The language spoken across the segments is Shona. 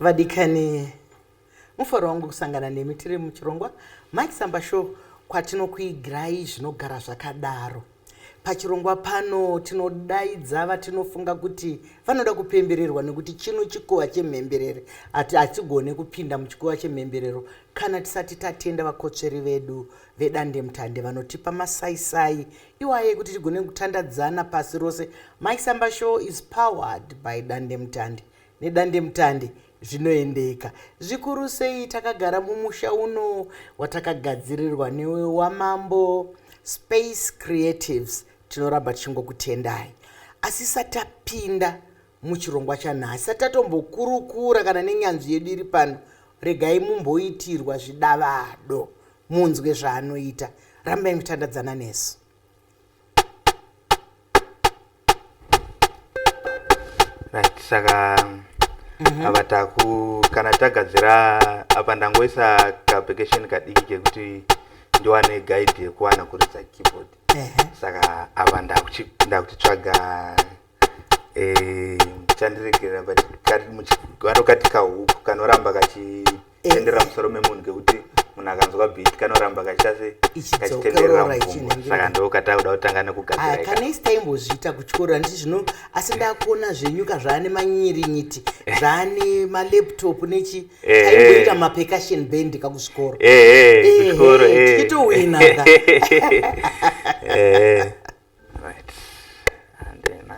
vadikani mufaro wangu kusangana nemi tiri muchirongwa Mai Chisamba show kwatinokuigirai zvinogara zvakadaro. Pachirongwa pano tinodaidza vatinofunga kuti vanoda kupembererwa nekuti chino chikowa chemhemberere hatigone kupinda muchikowa chemhemberero kana tisati tatenda vakotsveri vedu vedandemutande vanotipa masaisai iwaye kuti tigone kutandadzana pasi rose. Mai Chisamba show is powered by Dandemutande. Nedandemutande zvinoendeka. Zvikuru sei takagara mumusha uno watakagadzirirwa neWAMAMBO Space Creatives. Tinoramba tichingokutendai. Asi satapinda muchirongwa chanhasi, satombokurukura kana nenyanzvi yedu iri pano, regai mumboitirwa zvidavado munzwe zvaanoita. Rambai mutandadzana nesu. Right, saka kana tagadzira apa ndangoisa kaapplication kadiki kekuti ndiwane guide yekuwana kuridza keyboard. Saka apa ndakutitsvaga chandiregera but vanokati kahuku kanoramba kachitendera musoro memunhu ngekuti munhu akanzwa beat kanoramba kachitenderera mubvungu. Saka ndokatauda kutanga nekugadzira. Kana isi taimbozviita kuchikoro handiti zvino, asi ndakuona zvenyuka zvaane manyiringiti zvaane malaptop nechi taimboita mapercussion band kakuzvikoro. Kuchikoro tichitowina. Right. And then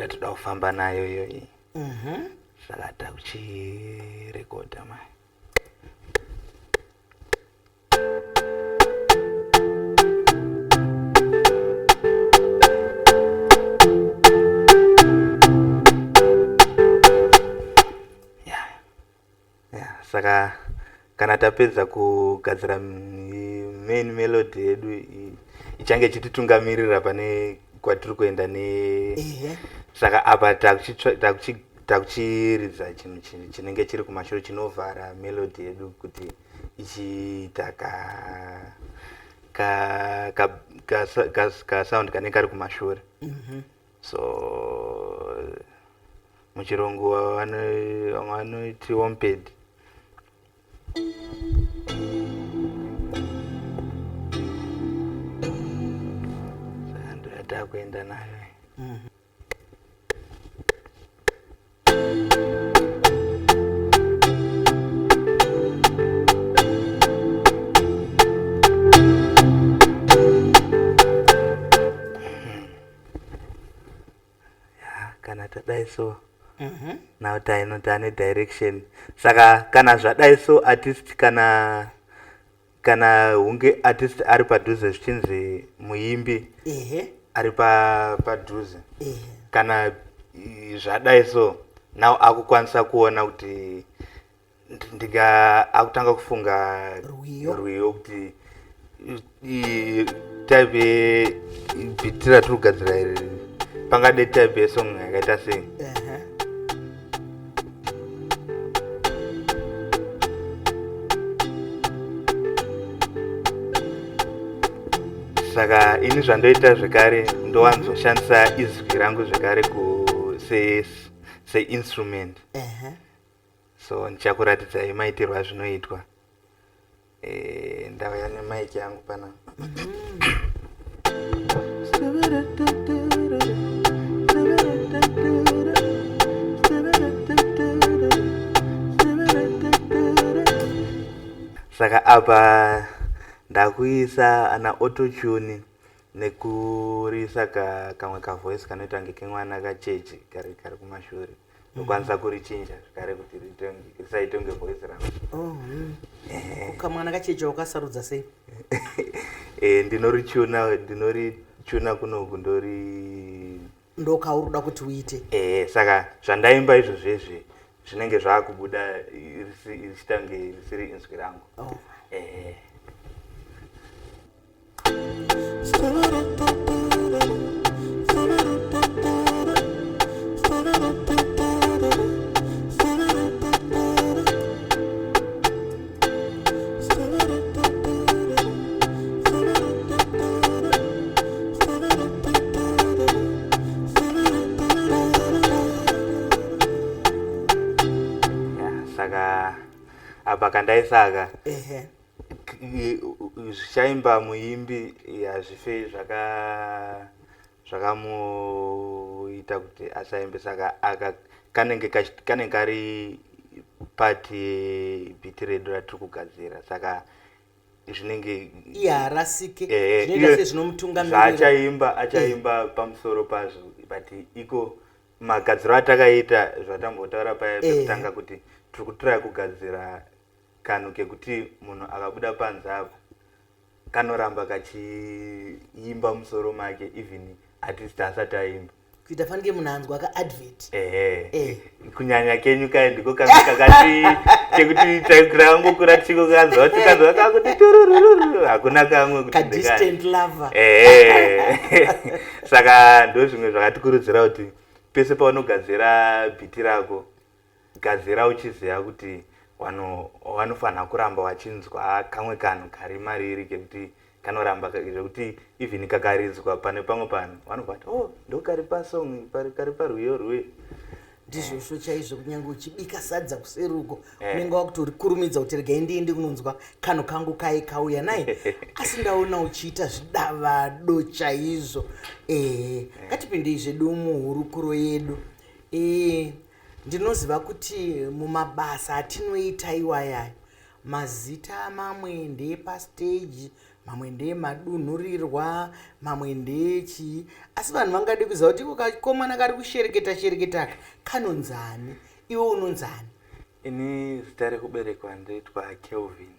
toda kufamba nayo iyoyi. Saka takuchirekodha mai. Saka kana tapedza kugadzira main melody yedu ichange chititungamirira pane kwatiri kuenda ne. Saka apa takuchiridza chinhu chinenge chiri kumashure chinovhara melody yedu kuti ichiita ka sound kanenge kari kumashure. So muchirungu vanoti homepad. Saka ndoyata kuenda nayo. Kana tadai so now tainotane direction. Saka kana zvadai so artist kana hunge artist ari padhuze zvichinzi muimbi ari padhuze kana zvadai so now akukwanisa kuona kuti akutanga kufunga rwiyo kuti type beat ratiri kugadzira iri pangade type yesong yakaita sei. Saka ini zvandoita zvekare ndowanzoshandisa izwi rangu zvekare instrument. So ndichakuratidzai maitirwa zvinoitwa. Ndauya nemaiki yangu pana. Saka apa ndakuisa ana autotune nekurisa kamwe kavoice kanoita kunge kemwana kacheche kari kumashure. Ndokwanisa kurichinja zvekare kuti risaite kunge voice rangu. Kamwana kacheche wakasarudza sei? Ndinorichuna kunoku ndokauruda kuti uite. Saka zvandaimba izvozvezvi zvinenge zvaakubuda richiita kunge risiri inzwi rangu. apa kandaisaka ehe zvichaimba muimbi hazvife zvakamuita kuti asaimbe, saka kanenge kari pati bhiti redu ratiri kugadzira, saka zvinenge iharasike zvinoita sezvinomutungamirira achaimba pamusoro pazvo, but iko magadziro atakaita zvatambotaura paya pekutanga kuti tiri kutiraya kugadzira kanhu kekuti munhu akabuda panze apo kanoramba kachiimba musoro make even artist asati aimba, kuita fanike munhu anzwa kaadvert kunyanya kenyu kaya ndiko kakati chekuti takurangokura tichikokanzwa kuti kanzwa kakuti turururu hakuna kamwe kuti distant lover saka ndo zvimwe zvakatikurudzira kuti pese paunogadzira bhiti rako gadzira uchiziva kuti wanofanira kuramba wachinzwa kamwe kanhu kari mariri kekuti kanoramba zvekuti even kakaridzwa pane pamwe panhu vanobati ndo kari pasong kari parwiyo rwe ndizvozvo chaizvo. Kunyange uchibika sadza kuseruko unenge wakutorikurumidza kuti regai ndiende kunonzwa kanhu kangu kai kauya naye asi ndaona uchiita zvidavado chaizvo. Ngatipindei zvedu muhurukuro yedu. Ndinoziva kuti mumabasa atinoita iwayayo mazita mamwe ndeepastage, mamwe ndeemadunhurirwa, mamwe ndeechii, asi vanhu vangade kuziva kuti kakomana kari kushereketa kanonzani, iwe unonzani? Ini zita rekuberekwa ndoitwa Kelvin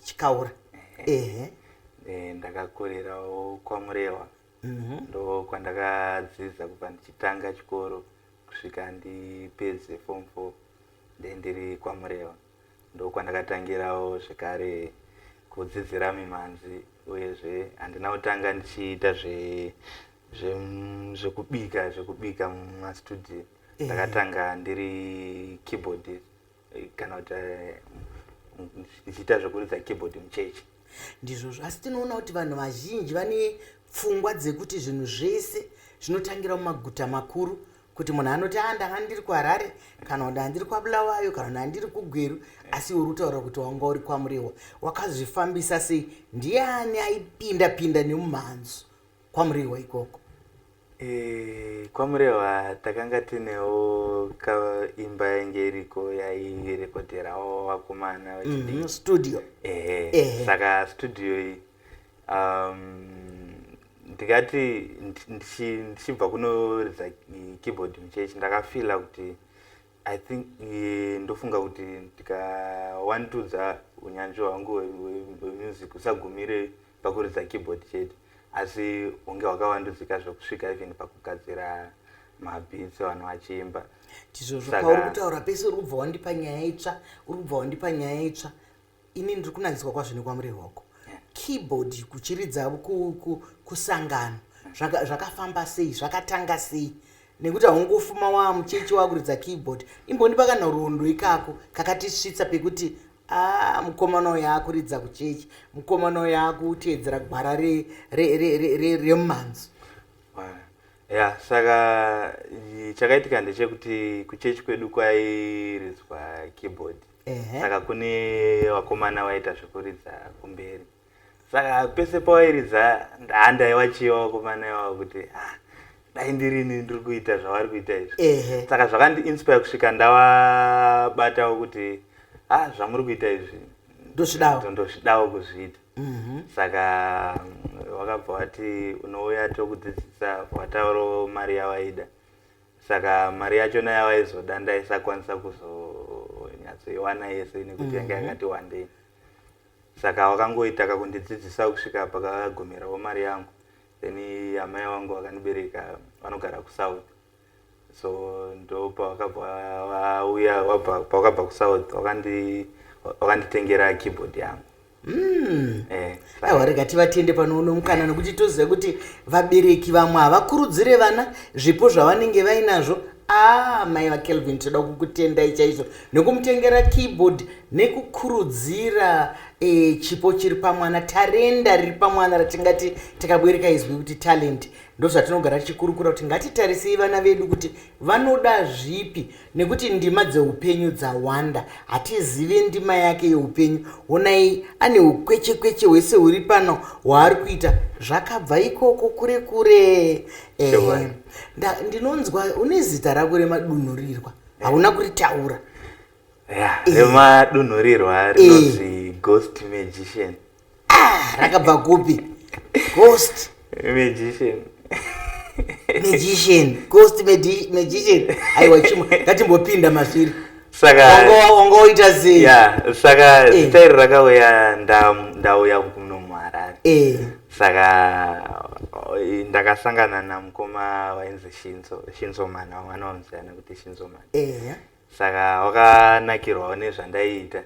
Chikaura. Ndakakorerawo kwaMurewa. Ndo kwandakadzidza kubva ndichitanga chikoro kusvika ndipedze form 4 ndendiri kwaMurewa. Ndo kwandakatangirawo zvekare kudzidzira Mimhanzi, uyezve handina kutanga ndichiita zvekubika mumastudio. Ndakatanga ndiri keyboardist kana kuti ndichiita zvekuridza keyboard muchechi. Ndizvozvo, asi tinoona kuti vanhu vazhinji vane pfungwa dzekuti zvinhu zvese zvinotangira mumaguta makuru, kuti munhu anoti ndanga ndiri kuHarare kana kuti handiri kwaBulawayo kana kuti handiri kuGweru, asi uri kutaura kuti wanga uri kwaMurewa. Wakazvifambisa sei? Ndiani aipinda nemumhanzo kwaMurewa ikoko? kwaMurewa takanga tinewo imba yange iriko yairekodherawo vakomana vechidiki studio. Saka studio iyi ndikati ndichibva kunoridza keyboard muchechi ndakafila kuti I think ndofunga kuti ndikawandudza unyanzvi hwangu hwemusic usagumire pakuridza keyboard chete, asi unge hwakawandudzika zvokusvika even pakugadzira mabhitsi vanhu vachiimba. Tizvozvo pauri kutaura pese uri kubva wandipa nyaya itsva. Ini ndiri kunangiswa kwazvo kwaMurewa uko. Keyboard kuchiridza kusangano zvakafamba sei, zvakatanga sei? Nekuti haungofuma wamuchechi wakuridza keyboard. Imbondipa kana rundo ikako kakatisvitsa pekuti mukomana uyu akuridza kuchechi, mukomana uyu akuteedzera gwara remumhanzo. Saka chakaitika ndechekuti kuchechi kwedu kwairidzwa keyboard. Saka kune vakomana vaita zvekuridza kumberi. Saka pese pawairidza handaiwachiva vakomana ivavo kuti dai ndirini ndiri kuita zvavari kuita izvi. Saka zvakandiinspire kusvika ndavabatawo kuti zvamuri kuita izvi ndozvidawo kuzviita. Saka wakabva wati unouya tokudzidzisa, wataurawo mari yavaida. Saka mari yachona yavaizoda ndaisakwanisa kuzonyatsoiwana yese nekuti yanga yakati wandei. Saka wakangoita kakundidzidzisa kusvika pakagumirawo mari yangu. Then amai vangu vakandibereka vanogara kuSouth. So ndo pawakabva kuSouth wakanditengera keyboard yangu. Rega tivatende panoone mukana nekuti toziva kuti vabereki vamwe havakurudzire vana zvipo zvavanenge vainazvo. Mai vaKelvin toda kukutendai chaizvo nekumutengera keyboard nekukurudzira chipo chiri pamwana, tarenda riri pamwana ratingati takabereka izwi kuti talent. Ndozvatinogara tichikurukura kuti ngatitarisei vana vedu kuti vanoda zvipi, nekuti ndima dzeupenyu dzawanda. Hatizive ndima yake yeupenyu. Onai ane ukweche kweche hwese huri pano hwaari kuita zvakabva ikoko kure kure. Ndinonzwa une zita rako remadunhurirwa, hauna kuritaura. Remadunhurirwa rinonzi Ghost Magician. Rakabva kupi? Ghost Magician. Magician, Ghost Magician. Aiwa chimwe ngatimbopinda masviri. Saka wangoita sei? Saka zita iri rakauya ndauya kuno muHarare. Saka ndakasangana namukoma wainzi Shinzo Mana, mwana wamuzana kuti Shinzo Mana. Saka wakanakirwawo nezvandaiita.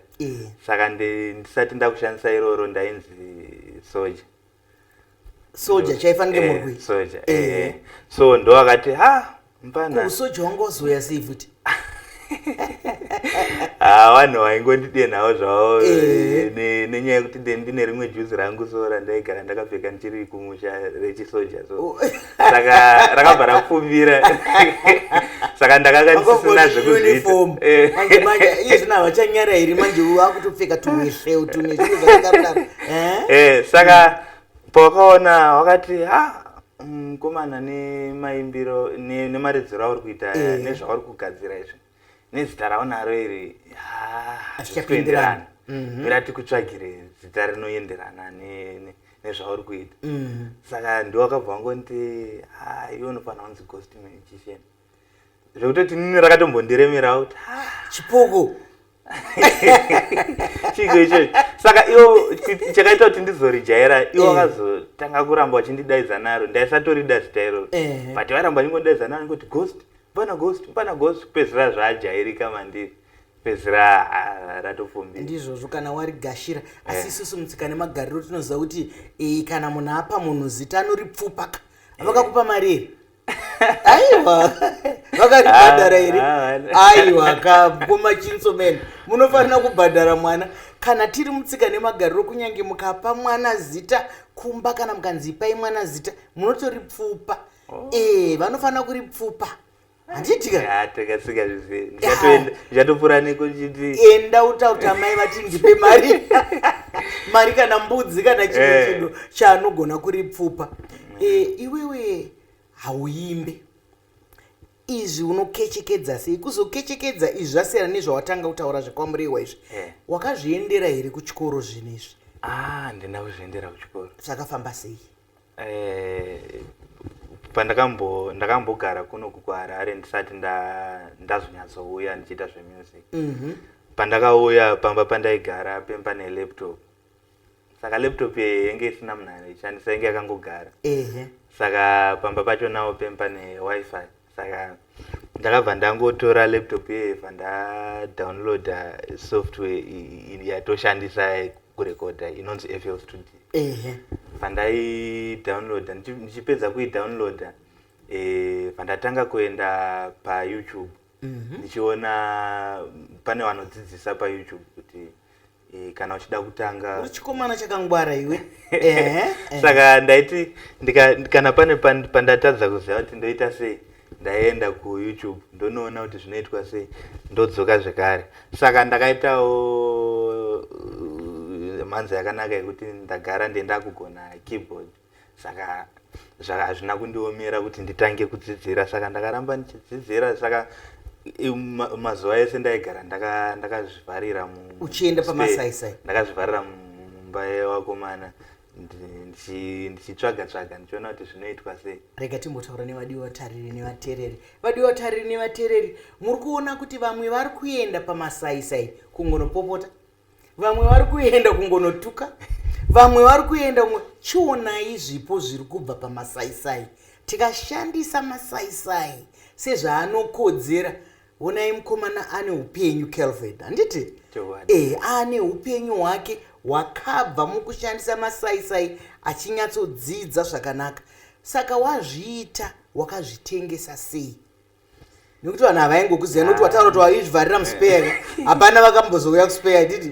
Saka ndisati ndakushandisa iroro ndainzi soja chaifanire murwi. Soja. So ndo akati mpana usoja wangozoya sei futi? Vanhu vaingondidenhawo zvavo nenyaya yekuti ndine rimwe juzi rangu so randaigara ndakapfeka ndichiri kumusha rechisoja, so saka rakabva rapfumbira. Saka ndakanga ndisina zvekuzviita. Manje izvina havachanyara here manje wakutopfeka tumwehleu tune zviro zvakadaro. Saka pawakaona wakati mukomana nemaimbiro nemaridziro auri kuita nezvauri kugadzira izvi nezita raunaro iri hazvichapenderana, mirati kutsvagire zita rinoenderana nezvauri kuita. Saka ndiwakabva wangoti iwe unofanira kunzi Ghost Magician, zvekutoti nini rakatombondiremerawo kuti chipoko chigo icho. Saka iwo chakaita kuti ndizorijaira, iwo wakazotanga kuramba wachindidaidza naro. Ndaisatorida zita iroro, but varamba vachingondidaidza naro ngoti Ghost, pana Ghost, pedzisira zvajairika mandiri, pedzisira ratopfumbira. Ndizvozvo kana wari gashira. Asi isusu mutsika nemagariro tinoziva kuti kana munhu apa munhu zita anoripfupa. Vakakupa mari here? Aiwa, vakaribhadhara here? Aiwa, kakoma chinsomeni munofanira kubhadhara mwana. Kana tiri mutsika nemagariro kunyange mukapa mwana zita kumba, kana mukanzipai mwana zita munotoripfupa. Vanofanira kuripfupa. Handitika takasika zvize ndichatopfuura neko chiti enda utauta mai vati ndipe mari mari kana mbudzi kana chimwe chinhu chaanogona kuripfupa. Iwewe hauimbe izvi unokechekedza sei? Kuzokechekedza izvi zvasiyana nezvawatanga kutaura zvekwamuriwa izvi. Wakazviendera here kuchikoro zvinezvi? Ndina kuzviendera kuchikoro. Zvakafamba sei? Pandakambogara kuno kuHarare ndisati ndazonyatsouya ndichiita zvemusic. Pandakauya pamba pandaigara pane laptop. Saka laptop yenge isina munhu anoishandisa, yenge yakangogara. Saka pamba pacho nawo pane wifi. Saka ndakabva ndangotora laptop yevha ndadownloada software yatoshandisa kurekodha inonzi FL Studio. Pandaidownloada, ndichipedza kuidownloada pandatanga kuenda paYouTube. Ndichiona pane vanodzidzisa paYouTube kuti kana uchida kutanga uchikomana chakangwara iwe. Saka ndaiti kana pane pandatadza kuziva kuti ndoita sei, ndaenda kuYouTube ndonoona kuti zvinoitwa sei, ndodzoka zvekare. Saka ndakaitawo mhanza yakanaka yekuti ndagara ndenda kugona keyboard. Saka hazvina kundiomera kuti nditange kudzidzira. Saka ndakaramba ndichidzidzira. Saka mazuva ese ndaigara ndakazvivharira uchienda pamasaisai. Ndakazvivharira mumba yevakomana ndichitsvaga ndichiona kuti zvinoitwa sei. Rega timbotaura nevadiwa vatariri nevateereri. Vadiwa vatariri nevateereri, muri kuona kuti vamwe vari kuenda pamasaisai kungonopopota, vamwe vari kuenda kungonotuka, vamwe vari kuenda chionai zvipo zviri kubva pamasaisai. Tikashandisa masaisai sezvaanokodzera. Onai mukomana ane upenyu Kelvin, handiti? Ane upenyu hwake hwakabva mukushandisa masaisai achinyatsodzidza zvakanaka. Saka wazviita wakazvitengesa sei? Nekuti vanhu havaingokuziva nokuti wataura kuti waizvivharira muspare hapana vakambozouya kuspare titi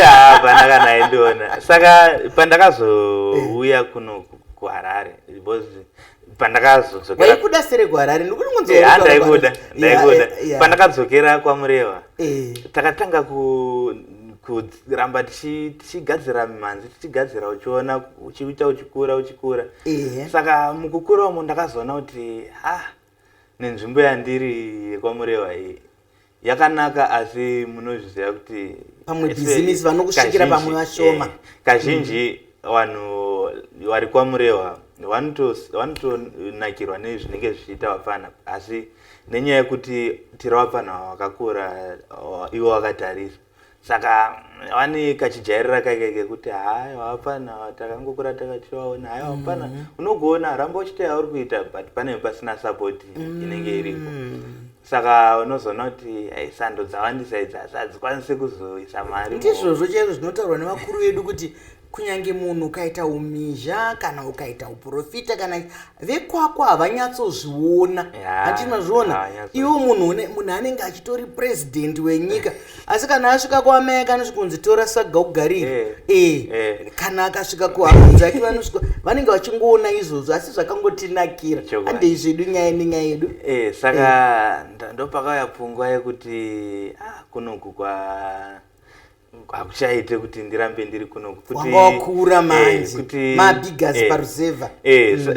hapana kana aindiona. Saka pandakazouya kuno kuHarare because pandakazozokera waikuda sere kuHarare ndaikuda pandakadzokera kwaMureva takatanga kuramba tichigadzira Mimhanzi tichigadzira uchiona uchiita uchikura. Saka mukukura umo ndakazoona kuti nenzvimbo yandiri kwaMureva iyi yakanaka, asi munozviziva kuti pamwe bhizinisi vanokusvikira pamwe vashoma. Kazhinji vanhu vari kwaMureva vanotonakirwa nezvinenge zvichiita vafana, asi nenyaya yekuti tiri vafana vakakura ivo vakatarisa, saka vane kachijairira kaikai kuti vafana takangokura takachivaona, vafana unogoona ramba uchita yauri kuita but pane pasina sapoti inenge iripo. Saka unozoona kuti sando dzawandisa idzi asi hadzikwanisi kuzoisa mari. Ndizvozvo chaizvo zvinotaurwa nevakuru vedu kuti kunyange munhu ukaita umhizha kana ukaita uprofita kana vekwako havanyatsozviona. Handinazviona iwo munhu anenge achitori president wenyika, asi kana asvika kwaamai ake anosvika kunzi tora saga ugarire, kana akasvika kuhama dzake vanenge vachingoona izvozvo, asi zvakangotinakira handei zvedu nyaya nenyaya yedu. Saka ndopakauya pfungwa yekuti kunoku hakuchaite kuti ndirambe ndiri kunoku kuti wakura manje mabhigazi parusevha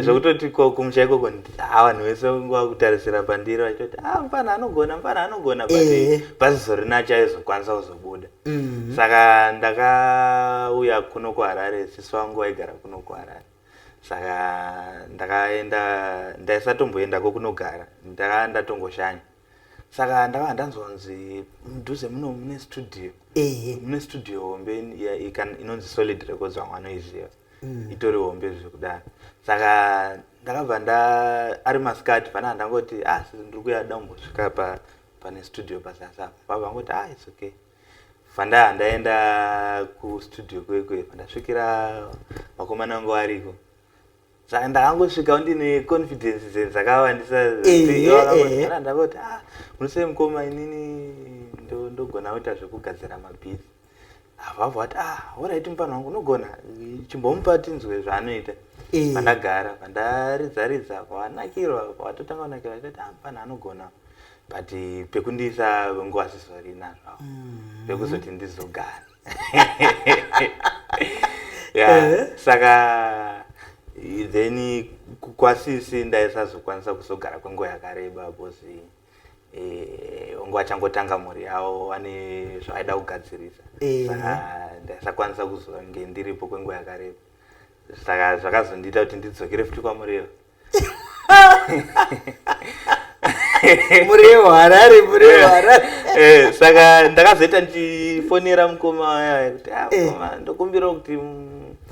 zvokutoti kumusha ikoko vanhu vese vakutarisira pandiri vachiti mufana anogona but pasizorina chaizokwanisa kuzobuda. Saka ndakauya kuno kuHarare, sisi vangu vaigara kuno kuHarare. Saka ndaisatomboendako kunogara, ndatongoshanya. Saka ndakava ndanzonzi mudhuze muno mune studio hombe inonzi Solid Records, vamwe vanoiziva, itori hombe zvekudaro. Saka ndakabva ari masikati pana ndangoti ndiri kuya ndambosvika pane studio pasasa, baba vangoti it's okay. Fanda ndaenda kustudio kwekwe, ndasvikira vakomana vangu variko. Saka ndakangosvika ndine confidence dzakawandisa ndakati munosei mukoma inini ndogona kuita zvekugadzira mabhizi. Vabva vati alright mufana wangu unogona, chimbomupa tinzwe zvaanoita. Pandagara pandaridza pavanakirwa pavatotanga kunakirwa achiti mufana anogona, but pekundiisa nguva zizorina zvavo pekuzoti ndizogara. Saka then kwasisi ndaisazokwanisa kuzogara kwenguva yakareba because nguva changotanga mhuri yavo vane zvaida kugadzirisa. Saka ndaisakwanisa kuzonge ndiripo kwenguva yakareba. Saka zvakazondiita kuti ndidzokere futi kwaMureva. Mureva Harare. Saka ndakazoita ndichifonera mukoma waya kuti mukoma ndokumbira kuti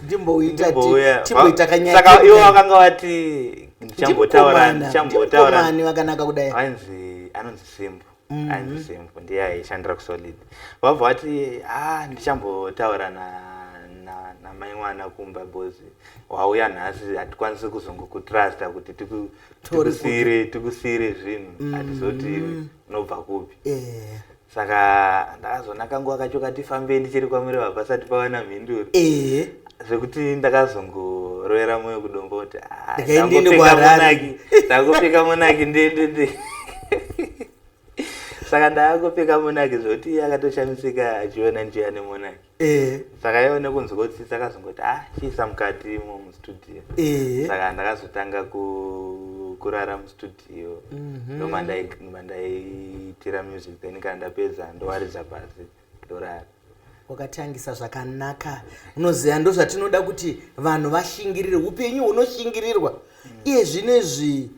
ndimboita kanyaki. Saka ivo vakanga vati ndichambotaura vakanaka kudai, anonzi Simbu ndiye aishandira kuSolid. Vabva vati ndichambotaura namai mwana kumba bozi wauya nhasi hatikwanisi kuzongokutrasta kuti tikusiyire zvinhu, hatizoti unobva kupi. Saka ndakazoona kanguva kacho katifambei ndichiri kwaMureva pasati pawana mhinduro zvekuti ndakazongorovera mwoyo kudombo kuti ndangopfeka monaki ndiende. Saka ndakangopfeka monaki zvokuti akatoshamisika achiona ndichiya nemonaki. Saka ivo nekunzwa kuti takazongoti chiisa mukati mustudio. Saka ndakazotanga kurara mustudio, ndomandaiitira music, then kana ndapedza ndowaridza pasi ndorara. Wakatangisa zvakanaka. Unoziva ndozvatinoda kuti vanhu vashingirire, upenyu hunoshingirirwa. Iye zvinezvi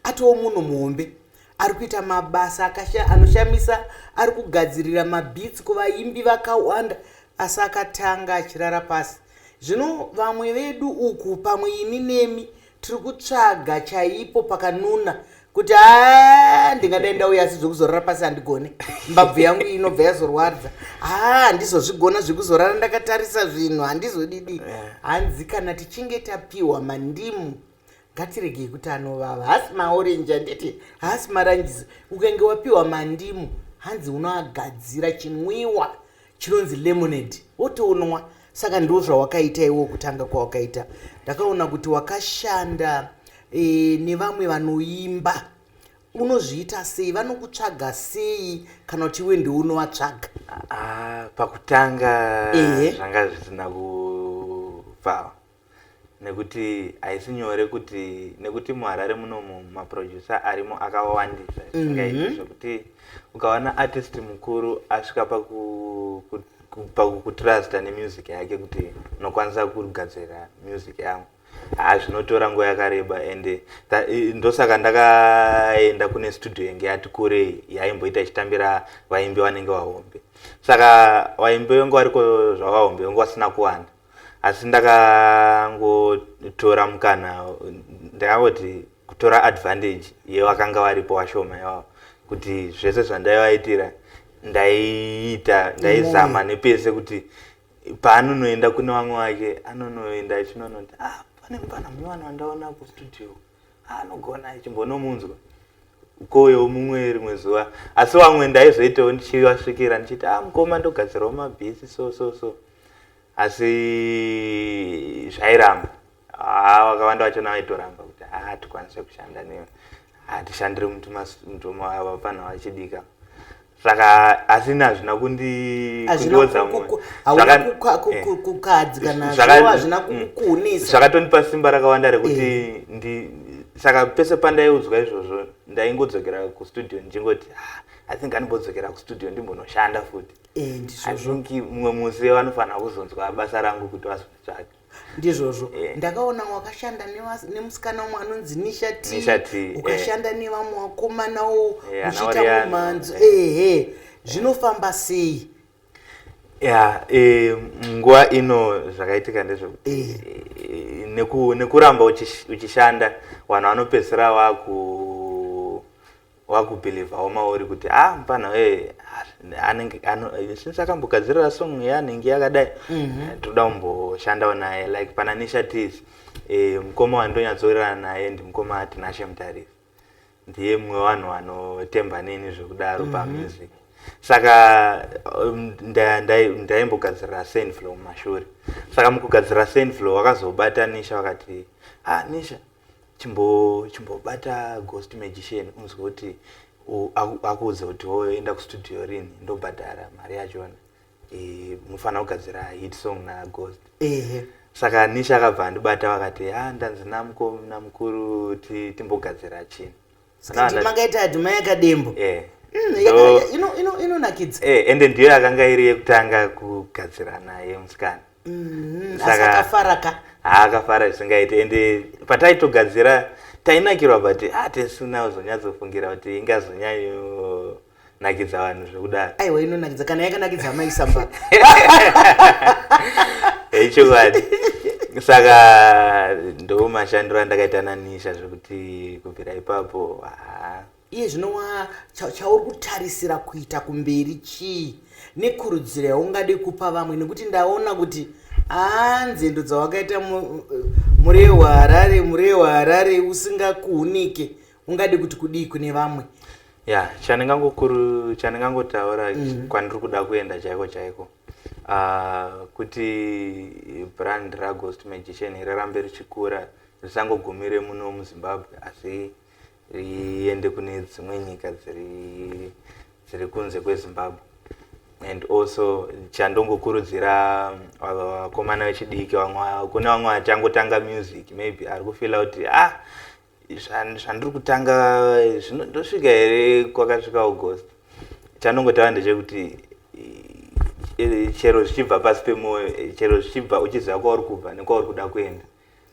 atoo munhu muhombe ari kuita mabasa anoshamisa, ari kugadzirira mabhitsi kuvaimbi vakawanda, asi akatanga achirara pasi. Zvino vamwe vedu uku pamwe ini nemi tiri kutsvaga chaipo pakanuna kuti ndingadai ndauya asi zvekuzorara pasi handigone, mbabvu yangu inobva yazorwadza, handizozvigona zvekuzorara ndakatarisa zvinhu handizodidi. Hanzi kana tichinge tapiwa mandimu ngatiregei kuti anovava hasi maorenji anditi hasi maranjisi ukenge wapiwa mandimu hanzi unoagadzira chinwiwa chinonzi lemonade wotounwa saka ndo zvawakaita iwo kutanga kwawakaita ndakaona kuti wakashanda nevamwe vanoimba unozviita sei vanokutsvaga sei kana kuti iwe ndounovatsvaga pakutanga zvanga zvisina kupfava nekuti haisi nyore kuti nekuti muHarare munomu maproducer arimo akawandisa zvingaita zvekuti ukaona artist mukuru asvika pakutrasta nemusic yake kuti unokwanisa kugadzira music yangu zvinotora nguva yakareba ende ndosaka ndakaenda kune studio yenge yati kure yaimboita ichitambira vaimbi vanenge vahombe saka vaimbi vengu variko zvavahombe vengu vasina kuwanda asi ndakangotora mukana ndakangoti kutora advantage yevakanga varipo vashoma ivavo kuti zvese zvandaivaitira ndaizama nepese kuti paanonoenda kune vamwe vake anonoenda achinonoti pane mupana munywana wandaona kustudio anogona achimbonomunzwa ukoyo mumwe rimwe zuva asi vamwe ndaizoitawo ndichivasvikira ndichiti mukoma ndogadzirawo mabhisi so asi zvairamba vakawanda vachona vaitoramba kuti tikwanise kushanda newe hatishandiri mutuma ava panha vachidika saka asina hazvina kundionza zvakatondipa simba rakawanda rekuti saka pese pandaiudzwa izvozvo ndaingodzokera kustudio ndichingoti I think andimbodzokera kustudio ndimbonoshanda futi hazvongi mumwe musi vanofanira kuzonzwa basa rangu kuti vazotsvaga ndizvozvo ndakaona wakashanda nemusikana umwe anonzi Nishati ukashanda nevamwe vakomanawo uchiita mumhanzi zvinofamba sei nguva ino zvakaitika ndezvekuti nekuramba uchishanda vanhu vanopedzisira wakubhilivhawo mauri kuti mupana sindisakambogadzirira song yanenge yakadai toda kumboshandawo naye like pana Nishati mukoma wandonyatsoorera naye ndimukoma Tinashe Mutariri ndiye mumwe vanhu vanotemba neni zvekudaro pamusic saka ndaimbogadzirira Senflow mumashure saka mukugadzirira Senflow wakazobata Nisha wakati Nisha chimbobata Ghost Magician unzwe kuti akuudze kuti woenda kustudio rini ndobhadhara mari yachona munofanira kugadzira hit song naGhost saka Nisha akabva andibata vakati ndanzi namukuru timbogadzira chini mangaita dhuma yakadembo inonakidza ende ndiyo yakanga iri yekutanga kugadzira naye musikana saka akafara zvisingaiti ende pataitogadzira tainakirwa but tesina kuzonyatsofungira kuti ingazonyanyonakidza vanhu zvekudaro aiwa inonakidza kana yakanakidza Mai Chisamba chokwadi saka ndo mashandiro andakaita naNisha zvekuti kubvira ipapo iye zvinowa chauri kutarisira kuita kumberi chii nekurudziro yaungade kupa vamwe nekuti ndaona kuti nzendo dzawakaita muree waHarare usingakuunike ungade kuti kudii kune vamwe chanengangotaura kwandiri kuda kuenda chaiko kuti brand raGhost Magician rirambe richikura risangogumire muno muZimbabwe asi riende kune dzimwe nyika dziri kunze kweZimbabwe and also chandongokurudzira vakomana vechidiki kune vamwe vachangotanga music maybe ari kufila kuti zvandiri kutanga ndosvika here kwakasvika Ghost chandongotaura ndechekuti chero zvichibva pasi pemoyo chero zvichibva uchiziva kwauri kubva nekwauri kuda kuenda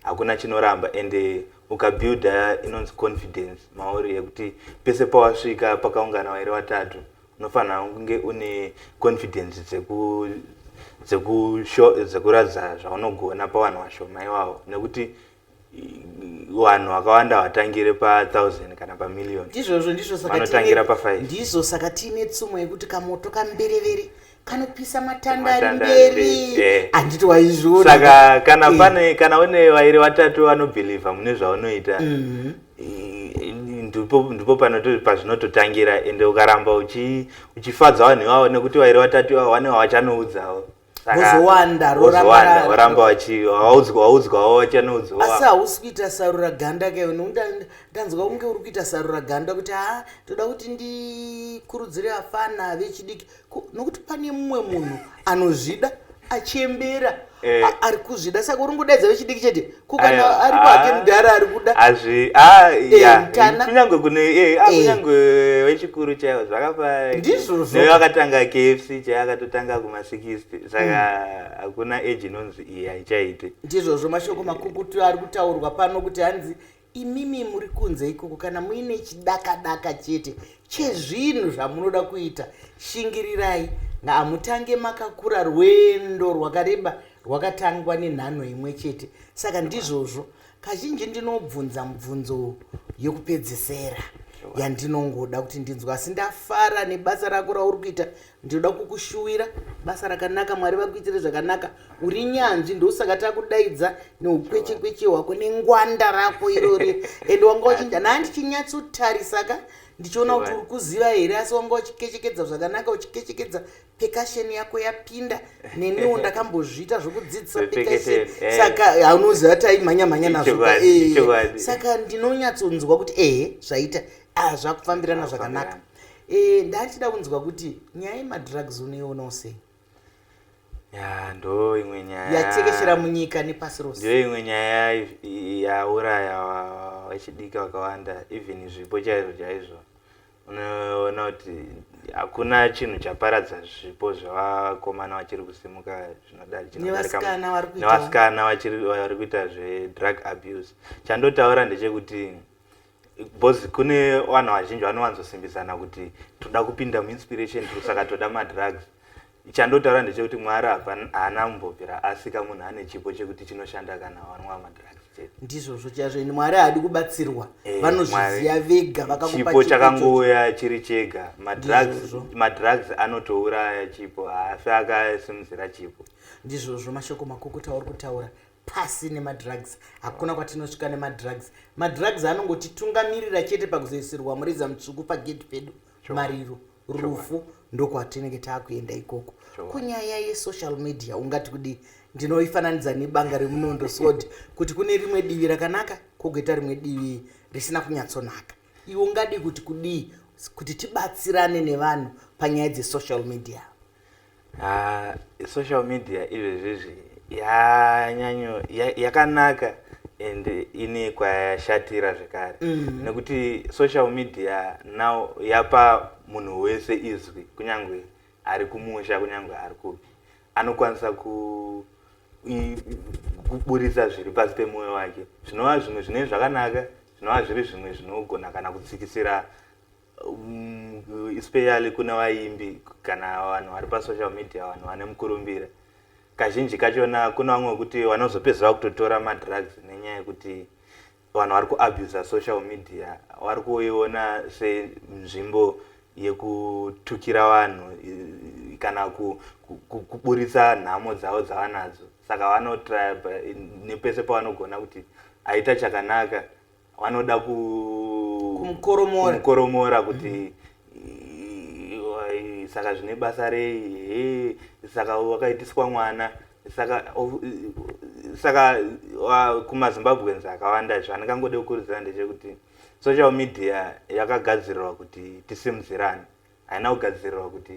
hakuna chinoramba ende ukabuilda inonzi confidence mauri yekuti pese pawasvika pakaungana vairi vatatu unofanira kunge une confidence dzekuradza zvaunogona pavanhu vashoma ivavo nekuti vanhu vakawanda vatangire pa1000 kana pa1,000,000 ndizvozvo vanotangira pa5 ndizvo saka tiine tsumo yekuti kamoto kamberevere kanopisa matanda ari mberi handiti waizviona. Saka kana une vairi vatatu vanobhilivha mune zvaunoita ndipo pazvinototangira, ende ukaramba uchifadza vanhu ivavo nekuti vairi vatatu ivavo vane wavachanoudzawo wozowanda waramba waudzwawo wachanoudzawo. asi hausi kuita sarura ganda ndanzwa kunge uri kuita sarura ganda kuti toda kuti ndikurudzire vafana vechidiki, nokuti pane mumwe munhu anozvida achembera ari kuzvida, saka uri ngodaidza vechidiki chete kukana ari kwake mudhara ari kuda kunyange wechikuru chaivo zvakapa nevakatanga KFC chayakatotanga kuma60, saka hakuna age inonzi iyi haichaite. ndizvozvo mashoko makukutu ari kutaurwa pano kuti hanzi imimi muri kunze ikoko kana muine chidaka chete chezvinhu zvamunoda kuita, shingirirai ngamutange makakura rwendo rwakareba rwakatangwa nenhano imwe chete. Saka ndizvozvo kazhinji ndinobvunza mubvunzo yokupedzisera yandinongoda kuti ndinzwa, asi ndafara nebasa rako rauri kuita, ndinoda kukushuwira basa rakanaka, Mwari vakuitire zvakanaka, uri nyanzvi, ndosaka takudaidza neukweche hwako nengwanda rako irori ende wanga uchinda nandichinyatsotarisaka ndichiona kuti uri kuziva here, asi wanga uchikechekedza zvakanaka, uchikechekedza percussion yako yapinda, neniwo ndakambozviita zvokudzidzisa percussion, saka haunoziva taimhanya nazvo. Saka ndinonyatsonzwa kuti zvaita zvakufambirana zvakanaka. Ndachida kunzwa kuti nyaya yemadrugs unoiona sei? Ndo imwe nyaya yatekeshera munyika nepasi rose. Ndo imwe nyaya yauraya vachidiki vakawanda, even zvipo chaizvo. Unoona kuti hakuna chinhu chaparadza zvipo zvavakomana vachiri kusimuka nevasikana vari kuita zvedrug abuse. Chandotaura ndechekuti because kune vanhu vazhinji vanovanzosimbisana kuti toda kupinda muinspiration, saka toda madrugs. Chandotaura ndechekuti Mwari haana mumbobvira asika munhu ane chipo chekuti chinoshanda kana vanwa madrugs chete. Ndizvozvo chazvo, Mwari haadi kubatsirwa, vanozviziva vega, vakakupa chipo chakangouya chiri chega. Madrugs anotouraya chipo, haafi akasimudzira chipo. Ndizvozvo mashoko makukuta uri kutaura. Pasi nemadrugs hakuna kwatinosvika nemadrugs. Madrugs anongotitungamirira chete pakuzoisirwa mureza mutsvuku pagedhi pedu, mariro, rufu, ndokwatinenge taakuenda ikoko. Kunyaya yesocial media ungati kudi, ndinoifananidza nebanga remunondo sword, kuti kune rimwe divi rakanaka kogoita rimwe divi risina kunyatsonaka. Iwe ungadi kuti kudii kuti tibatsirane nevanhu panyaya dzesocial media? Social media izvezvizvi yakanaka ende ine kwayashatira zvekare, nekuti social media now yapa munhu wese izwi, kunyange ari kumusha, kunyange ari kupi, anokwanisa kuburisa zviri pasi pemwoyo wake. Zvinova zvimwe zvine zvakanaka, zvinova zviri zvimwe zvinogona kana kutsikisira especially kuna vaimbi kana vanhu vari pasocial media, vanhu vane mukurumbira. Kazhinji kachona kuna vamwe kuti vanozopedzera kutotora madrugs nenyaya yekuti vanhu vari kuabuse social media, vari kuiona senzvimbo yekutukira vanhu kana kuburisa nhamo dzavo dzavanadzo. Saka vanotry nepese pavanogona kuti aita chakanaka, vanoda kumukoromora kuti saka zvine basa rei, saka wakaitiswa mwana, saka kumaZimbabweans akawanda zvandingangode kukurudzira ndechekuti social media yakagadzirirwa kuti tisimudzirane, haina kugadzirirwa kuti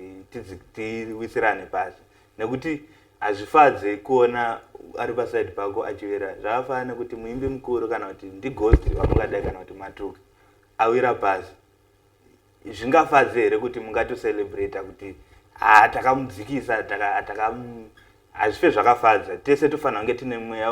tiwisirane pasi, nekuti hazvifadze kuona ari paside pako achivera. Zvakafanana nekuti muimbi mukuru kana kuti ndighost vamungadai kana kuti matuka awira pasi, zvingafadze here kuti mungatocelebrata kuti takamudzikisa, hazvife zvakafadza. Tese tofanira kunge tine mweya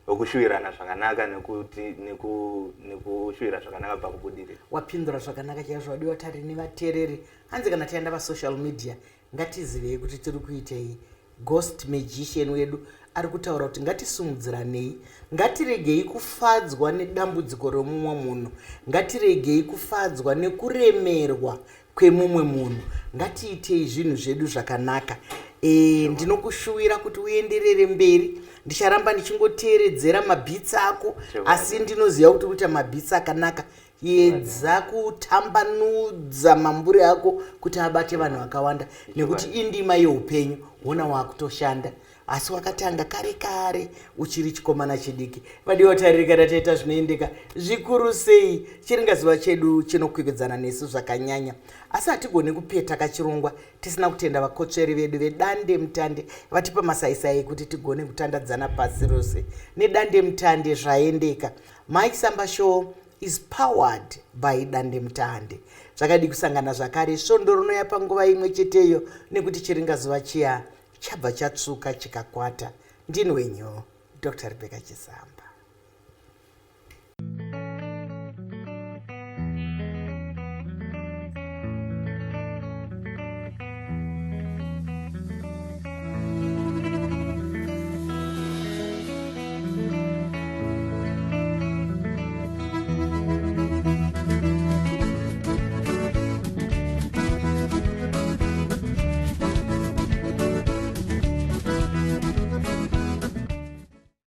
wokushuwirana zvakanaka nekushuwira zvakanaka pakubudirira. Wapindura zvakanaka chaizvo. Wadiwa tari nevateereri, hanzi kana taenda pasocial media ngatizivei kuti tiri kuitei. Ghost magician wedu ari kutaura kuti ngatisumudziranei, ngatiregei kufadzwa nedambudziko remumwe munhu, ngatiregei kufadzwa nekuremerwa kwemumwe munhu. Ngatiitei zvinhu zvedu zvakanaka. Ndinokushuwira kuti uenderere mberi. Ndicharamba ndichingoteeredzera mabhitsi ako, asi ndinoziva kuti uita mabhitsi akanaka. Edza kutambanudza mambure ako kuti abate vanhu vakawanda, nekuti indima yeupenyu. Wona wakutoshanda, asi wakatanga kare kare uchiri chikomana chidiki. Vadiwa tariri kana taita zvinoendeka zvikuru sei, chiringazuva chedu chinokwikwidzana nesu zvakanyanya. Asi hatigoni kupeta kachirongwa tisina kutenda vakotsveri vedu vedandemutande vatipa masaisai kuti tigone kutandadzana pasi rose nedandemutande zvaendeka. Mai Chisamba Show is powered by dandemutande. Zvakadi kusangana zvakare svondo rinouya panguva imwe cheteyo, nekuti chiringazuva chiya chabva chatsvuka chikakwata. Ndini wenyu Dr. Rebecca Chisamba.